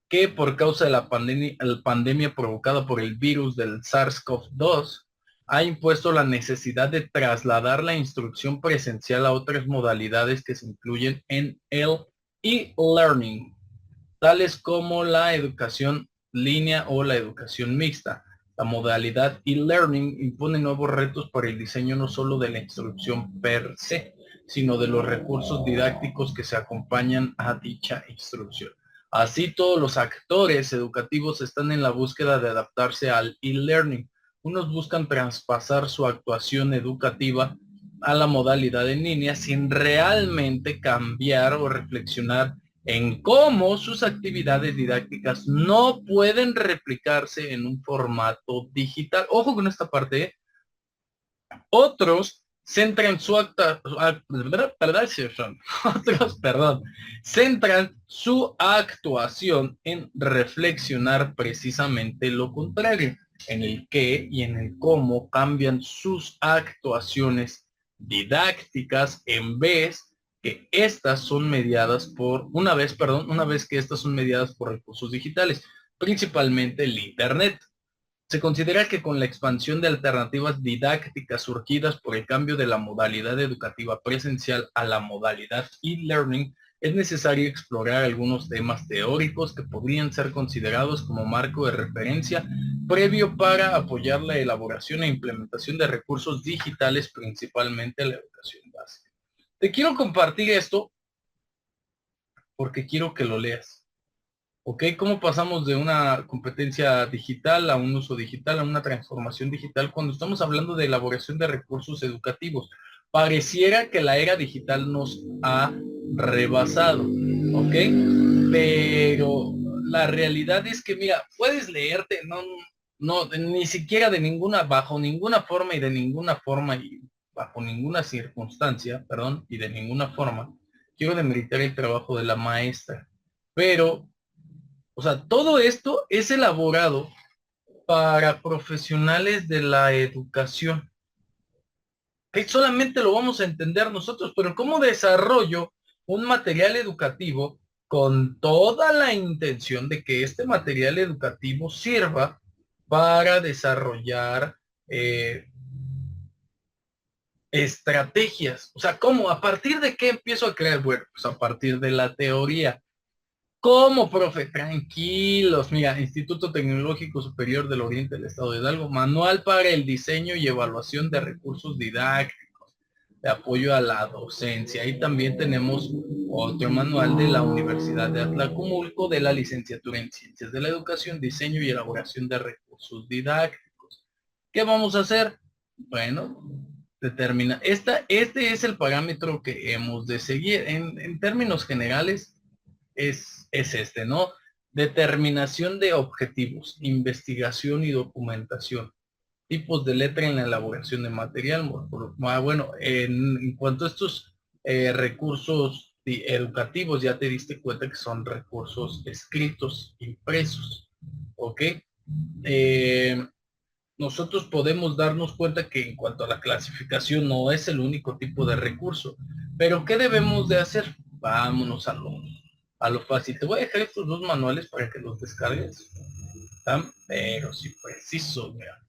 que por causa de la pandemia provocada por el virus del SARS-CoV-2 ha impuesto la necesidad de trasladar la instrucción presencial a otras modalidades que se incluyen en el e-learning, tales como la educación línea o la educación mixta. La modalidad e-learning impone nuevos retos para el diseño no solo de la instrucción per se, sino de los recursos didácticos que se acompañan a dicha instrucción. Así, todos los actores educativos están en la búsqueda de adaptarse al e-learning. Unos buscan traspasar su actuación educativa a la modalidad en línea sin realmente cambiar o reflexionar en cómo sus actividades didácticas no pueden replicarse en un formato digital. Ojo con esta parte, ¿eh? Otros centran centran su actuación en reflexionar precisamente lo contrario, en el qué y en el cómo cambian sus actuaciones didácticas en vez que estas son mediadas por, una vez que estas son mediadas por recursos digitales, principalmente el Internet. Se considera que con la expansión de alternativas didácticas surgidas por el cambio de la modalidad educativa presencial a la modalidad e-learning, es necesario explorar algunos temas teóricos que podrían ser considerados como marco de referencia previo para apoyar la elaboración e implementación de recursos digitales, principalmente la educación básica. Te quiero compartir esto porque quiero que lo leas. ¿Ok? ¿Cómo pasamos de una competencia digital a un uso digital, a una transformación digital cuando estamos hablando de elaboración de recursos educativos? Pareciera que la era digital nos ha rebasado, ¿ok? Pero la realidad es que, mira, puedes leerte, no, ni siquiera de ninguna, bajo ninguna forma y de ninguna forma y bajo ninguna circunstancia, perdón, y de ninguna forma, quiero demeritar el trabajo de la maestra. Pero, o sea, todo esto es elaborado para profesionales de la educación. Que solamente lo vamos a entender nosotros, pero ¿cómo desarrollo un material educativo con toda la intención de que este material educativo sirva para desarrollar eh, estrategias? O sea, ¿cómo? ¿A partir de qué empiezo a crear? Bueno, pues a partir de la teoría. ¿Cómo, profe? Tranquilos. Mira, Instituto Tecnológico Superior del Oriente del Estado de Hidalgo, Manual para el diseño y evaluación de recursos didácticos, de apoyo a la docencia. Ahí también tenemos otro manual de la Universidad de Atlacomulco, de la licenciatura en Ciencias de la Educación, diseño y elaboración de recursos didácticos. ¿Qué vamos a hacer? Bueno, determina. Este es el parámetro que hemos de seguir. En términos generales, es este, ¿no? Determinación de objetivos, investigación y documentación, tipos de letra en la elaboración de material. Bueno, en cuanto a estos recursos educativos, ya te diste cuenta que son recursos escritos, impresos, ¿ok? Eh, Nosotros podemos darnos cuenta que en cuanto a la clasificación no es el único tipo de recurso, pero ¿qué debemos de hacer? Vámonos a lo fácil. Te voy a dejar estos dos manuales para que los descargues. ¿Están? Pero sí, preciso, mira.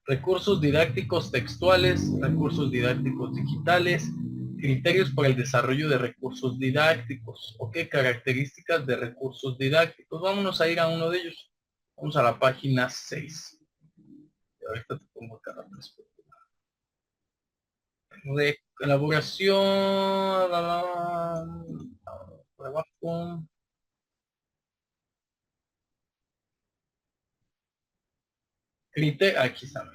Recursos didácticos textuales, recursos didácticos digitales, criterios para el desarrollo de recursos didácticos. ¿Ok? Características de recursos didácticos. Vámonos a ir a uno de ellos. Vamos a la página 6. Y ahorita te pongo acá la perspectiva. De elaboración, trabajo. Aquí está.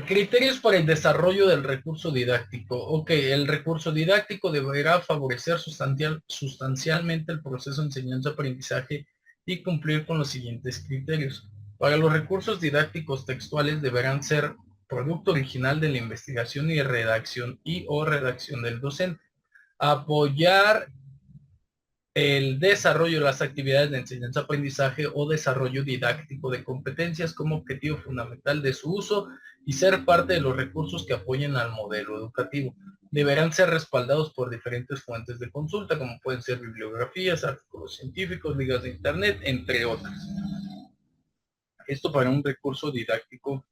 Criterios para el desarrollo del recurso didáctico. Ok, el recurso didáctico deberá favorecer sustancialmente el proceso de enseñanza-aprendizaje y cumplir con los siguientes criterios. Para los recursos didácticos textuales deberán ser producto original de la investigación y o redacción del docente. Apoyar el desarrollo de las actividades de enseñanza-aprendizaje o desarrollo didáctico de competencias como objetivo fundamental de su uso y ser parte de los recursos que apoyen al modelo educativo. Deberán ser respaldados por diferentes fuentes de consulta, como pueden ser bibliografías, artículos científicos, ligas de internet, entre otras. Esto para un recurso didáctico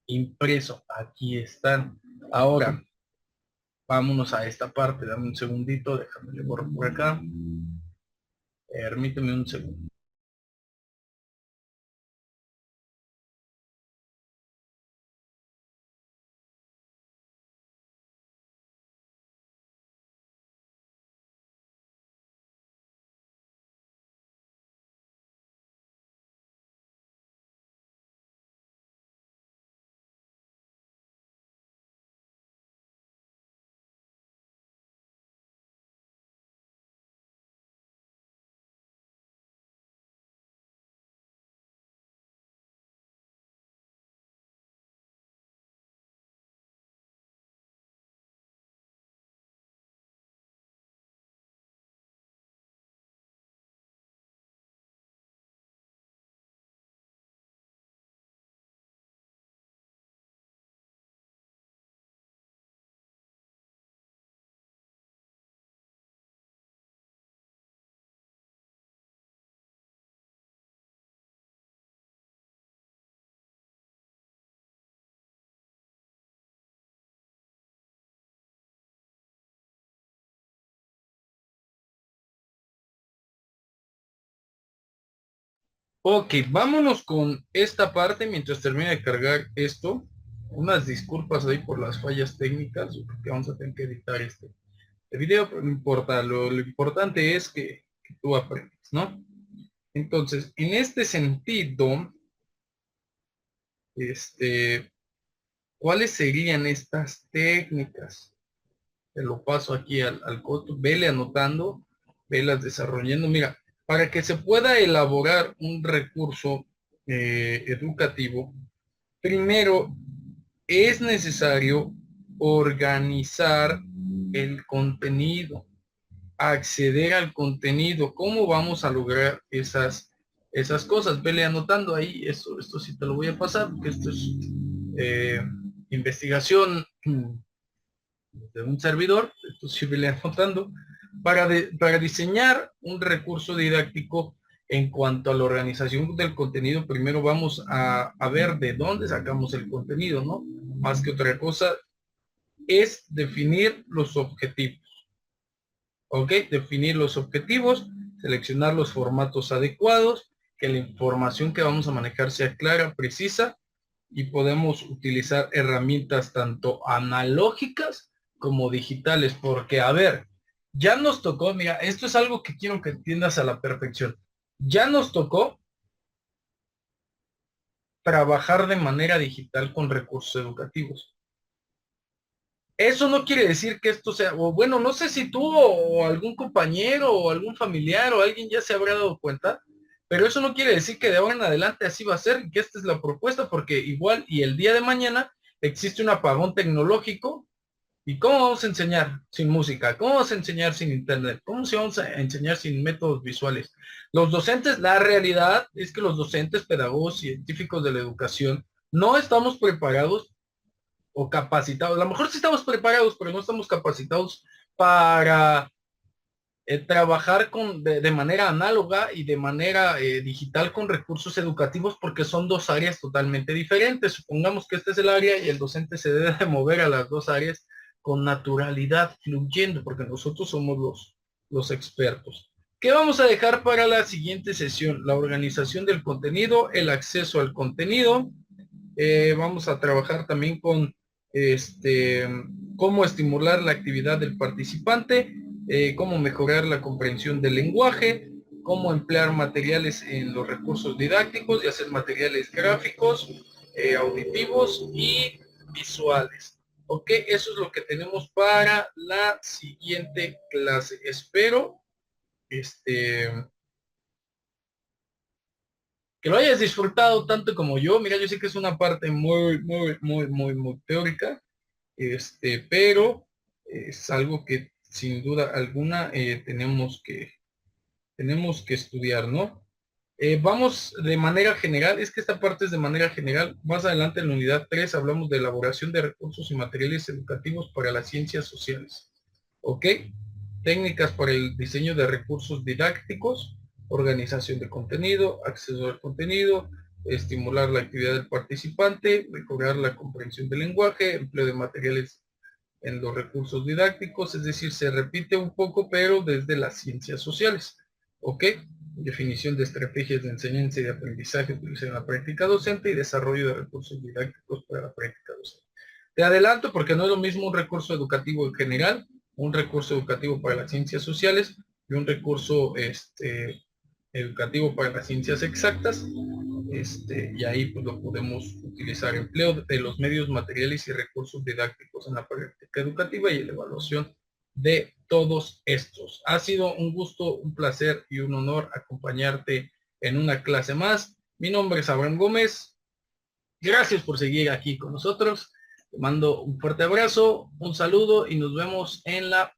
impreso. Aquí están. Ahora, vámonos a esta parte. Dame un segundito, déjame le borro por acá. Permíteme un segundo. Ok, vámonos con esta parte mientras termine de cargar esto. Unas disculpas ahí por las fallas técnicas, porque vamos a tener que editar este video, pero no importa, lo importante es que tú aprendes, ¿no? Entonces, en este sentido, este, ¿cuáles serían estas técnicas? te lo paso aquí al costo, vele anotando, velas desarrollando. Mira, para que se pueda elaborar un recurso educativo, primero es necesario organizar el contenido, acceder al contenido. ¿Cómo vamos a lograr esas cosas? Vele anotando ahí, esto sí te lo voy a pasar, porque esto es eh, investigación de un servidor, esto sí vele anotando, para diseñar un recurso didáctico en cuanto a la organización del contenido. Primero vamos a ver de dónde sacamos el contenido, ¿no? Más que otra cosa, es definir los objetivos. ¿Ok? Definir los objetivos, seleccionar los formatos adecuados, que la información que vamos a manejar sea clara, precisa, y podemos utilizar herramientas tanto analógicas como digitales, porque a ver, ya nos tocó, mira, esto es algo que quiero que entiendas a la perfección. Ya nos tocó trabajar de manera digital con recursos educativos. Eso no quiere decir que esto sea, o bueno, no sé si tú o algún compañero o algún familiar o alguien ya se habrá dado cuenta, pero eso no quiere decir que de ahora en adelante así va a ser, que esta es la propuesta, porque igual y el día de mañana existe un apagón tecnológico. ¿Y cómo vamos a enseñar sin música? ¿Cómo vamos a enseñar sin internet? ¿Cómo se vamos a enseñar sin métodos visuales? Los docentes, la realidad es que los docentes, pedagogos, científicos de la educación, no estamos preparados o capacitados. A lo mejor sí estamos preparados, pero no estamos capacitados para trabajar de manera análoga y de manera digital con recursos educativos, porque son dos áreas totalmente diferentes. Supongamos que este es el área y el docente se debe de mover a las dos áreas con naturalidad, fluyendo, porque nosotros somos los expertos. ¿Qué vamos a dejar para la siguiente sesión? La organización del contenido, el acceso al contenido. Vamos a trabajar también con cómo estimular la actividad del participante, cómo mejorar la comprensión del lenguaje, cómo emplear materiales en los recursos didácticos, y hacer materiales gráficos, auditivos y visuales. Ok, eso es lo que tenemos para la siguiente clase. Espero que lo hayas disfrutado tanto como yo. Mira, yo sé que es una parte muy teórica, pero es algo que sin duda alguna tenemos que estudiar, ¿no? Vamos de manera general, es que esta parte es de manera general. Más adelante en la unidad 3 hablamos de elaboración de recursos y materiales educativos para las ciencias sociales. ¿Ok? Técnicas para el diseño de recursos didácticos, organización de contenido, acceso al contenido, estimular la actividad del participante, mejorar la comprensión del lenguaje, empleo de materiales en los recursos didácticos, es decir, se repite un poco, pero desde las ciencias sociales. ¿Ok? Definición de estrategias de enseñanza y de aprendizaje utilizadas en la práctica docente y desarrollo de recursos didácticos para la práctica docente. Te adelanto porque no es lo mismo un recurso educativo en general, un recurso educativo para las ciencias sociales y un recurso educativo para las ciencias exactas. Y ahí pues lo podemos utilizar. Empleo de los medios materiales y recursos didácticos en la práctica educativa y la evaluación de todos estos. Ha sido un gusto, un placer y un honor acompañarte en una clase más. Mi nombre es Abraham Gómez. Gracias por seguir aquí con nosotros. Te mando un fuerte abrazo, un saludo y nos vemos en la